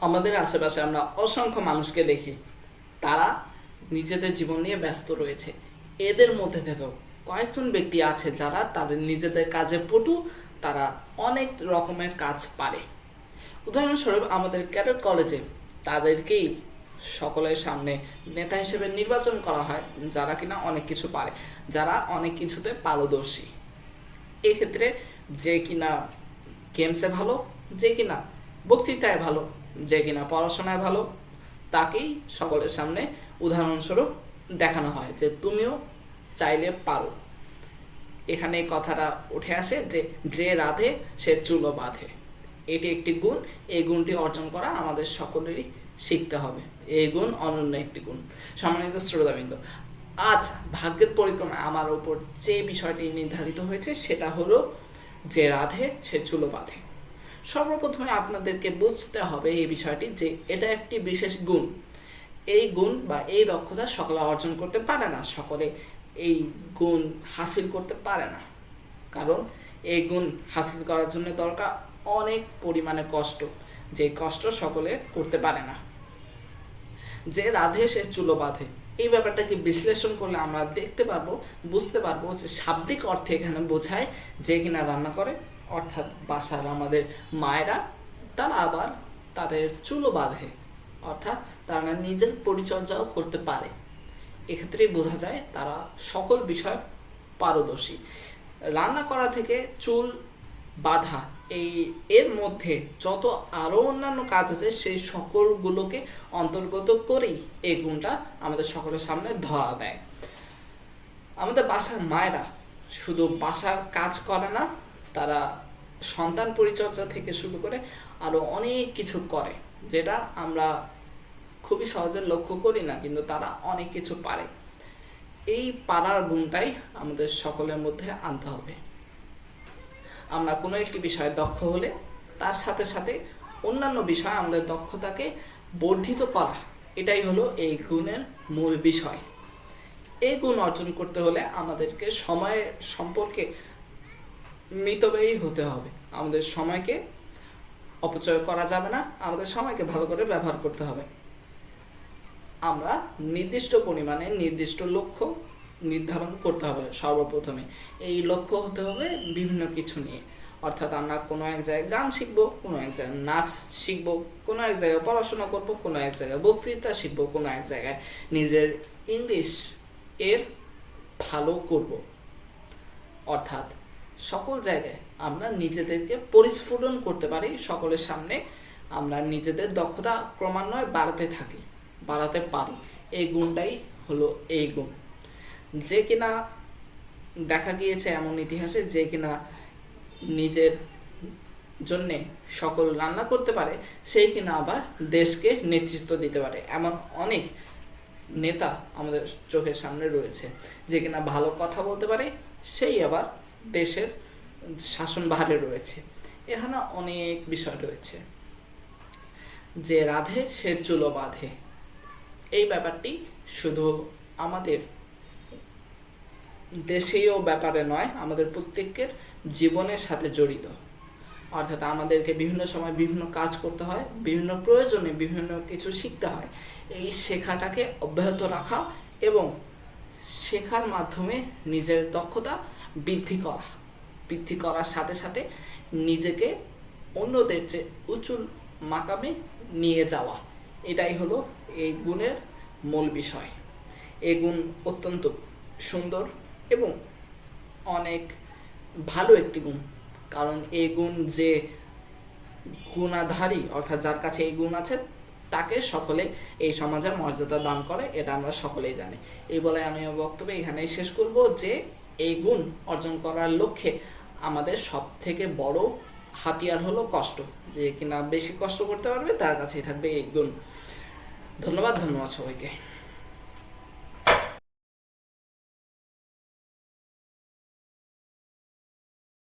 আমাদের আশেপাশে আমরা অসংখ্য মানুষকে দেখি, তারা নিজেদের জীবন নিয়ে ব্যস্ত রয়েছে। এদের মধ্যে থেকেও কয়েকজন ব্যক্তি আছে যারা তাদের নিজেদের কাজে পটু, তারা অনেক রকমের কাজ পারে। উদাহরণস্বরূপ আমাদের ক্যাডেট কলেজে তাদেরকেই সকলের সামনে নেতা হিসেবে নির্বাচন করা হয়, যারা কিনা অনেক কিছু পারে, যারা অনেক কিছুতে পারদর্শী। এক্ষেত্রে যে কিনা গেমসে ভালো, যে কিনা বক্তৃতায় ভালো, যে কিনা পড়াশোনায় ভালো, তাকেই সকলের সামনে উদাহরণস্বরূপ দেখানো হয় যে তুমিও চাইলে পারো। এখানে এই কথাটা উঠে আসে যে যে রাধে সে চুলো বাঁধে। এটি একটি গুণ। এই গুণটি অর্জন করা আমাদের সকলেরই শিখতে হবে। এই গুণ অনন্য একটি গুণ। সম্মানিত শ্রোতাবৃন্দ, আজ ভাগ্যের পরিক্রমায় আমার উপর যে বিষয়টি নির্ধারিত হয়েছে সেটা হলো যে রাধে সে চুলো বাঁধে। সর্বপ্রথমে আপনাদেরকে বুঝতে হবে এই বিষয়টি যে এটা একটি বিশেষ গুণ। এই গুণ বা এই দক্ষতা সকলে অর্জন করতে পারে না, সকলে এই গুণ হাসিল করতে পারে না। কারণ এই গুণ হাসিল করার জন্য দরকার অনেক পরিমাণে কষ্ট, যে কষ্ট সকলে করতে পারে না। যে রাধে সে চুলো বাঁধে, এই ব্যাপারটাকে বিশ্লেষণ করলে আমরা দেখতে পারবো, বুঝতে পারবো যে শাব্দিক অর্থে এখানে বোঝায় যে কিনা রান্না করে, অর্থাৎ বাসার আমাদের মায়েরা, তারা আবার তাদের চুলো বাঁধে, অর্থাৎ তারা নিজের পরিচর্যাও করতে পারে। এক্ষেত্রেই বোঝা যায় তারা সকল বিষয় পারদর্শী। রান্না করা থেকে চুল বাঁধা, এর মধ্যে যত আরও অন্যান্য কাজ আছে সেই সকলগুলোকে অন্তর্গত করেই এই গুণটা আমাদের সকলের সামনে ধরা দেয়। আমাদের বাসার মায়েরা শুধু বাসার কাজ করে না, তারা সন্তান পরিচর্যা থেকে শুরু করে আরও অনেক কিছু করে, যেটা আমরা খুবই সহজে লক্ষ্য করি না, কিন্তু তারা অনেক কিছু পারে। এই পারার গুণটাই আমাদের সকলের মধ্যে আনতে হবে। আমরা কোনো একটি বিষয়ে দক্ষ হলে তার সাথে সাথে অন্যান্য বিষয়ে আমাদের দক্ষতাকে বর্ধিত করা, এটাই হলো এই গুণের মূল বিষয়। এই গুণ অর্জন করতে হলে আমাদেরকে সময়ের সম্পর্কে মিতব্যয়ী হতে হবে। আমাদের সময়কে অপচয় করা যাবে না, আমাদের সময়কে ভালো করে ব্যবহার করতে হবে। আমরা নির্দিষ্ট পরিমাণে নির্দিষ্ট লক্ষ্য নির্ধারণ করতে হবে। সর্বপ্রথমে এই লক্ষ্য হতে হবে বিভিন্ন কিছু নিয়ে, অর্থাৎ আমরা কোনো এক জায়গায় গান শিখবো, কোনো এক জায়গায় নাচ শিখবো, কোনো এক জায়গায় পড়াশোনা করবো, কোনো এক জায়গায় বক্তৃতা শিখবো, কোনো এক জায়গায় নিজের ইংলিশ এর ভালো করব। অর্থাৎ সকল জায়গায় আমরা নিজেদেরকে পরিস্ফুটন করতে পারি, সকলের সামনে আমরা নিজেদের দক্ষতা ক্রমান্বয়ে বাড়াতে পারি। এই গুণটাই হলো এই গুণ। যে কিনা দেখা গিয়েছে এমন ইতিহাসে, যে কিনা নিজের জন্যে সকল রান্না করতে পারে, সেই কিনা আবার দেশকে নেতৃত্ব দিতে পারে। এমন অনেক নেতা আমাদের চোখের সামনে রয়েছে। যে কিনা ভালো কথা বলতে পারে, সেই আবার দেশের শাসনভারে রয়েছে। এখানে অনেক বিষয় রয়েছে। যে রাধে সে চুলো বাঁধে, এই ব্যাপারটি শুধু আমাদের দেশীয় ব্যাপারে নয়, আমাদের প্রত্যেকের জীবনের সাথে জড়িত। অর্থাৎ আমাদেরকে বিভিন্ন সময় বিভিন্ন কাজ করতে হয়, বিভিন্ন প্রয়োজনে বিভিন্ন কিছু শিখতে হয়। এই শেখাটাকে অব্যাহত রাখা এবং শেখার মাধ্যমে নিজের দক্ষতা বৃদ্ধি করার সাথে সাথে নিজেকে অন্যদের চেয়ে উঁচু মাকামে নিয়ে যাওয়া, এটাই হলো এই গুণের মূল বিষয়। এই গুণ অত্যন্ত সুন্দর এবং অনেক ভালো একটি গুণ। কারণ এই গুণ যে গুণাধারী, অর্থাৎ যার কাছে এই গুণ আছে, তাকে সকলে এই সমাজের মর্যাদা দান করে, এটা আমরা সকলেই জানি। এই বলে আমি বক্তব্য এখানেই শেষ করব যে এই গুণ অর্জন করার লক্ষ্যে আমাদের সব থেকে বড় হাতিয়ার হলো কষ্ট। যে কিনা বেশি কষ্ট করতে পারবে তার কাছেই থাকবে এই গুণ। ধন্যবাদ সবাইকে।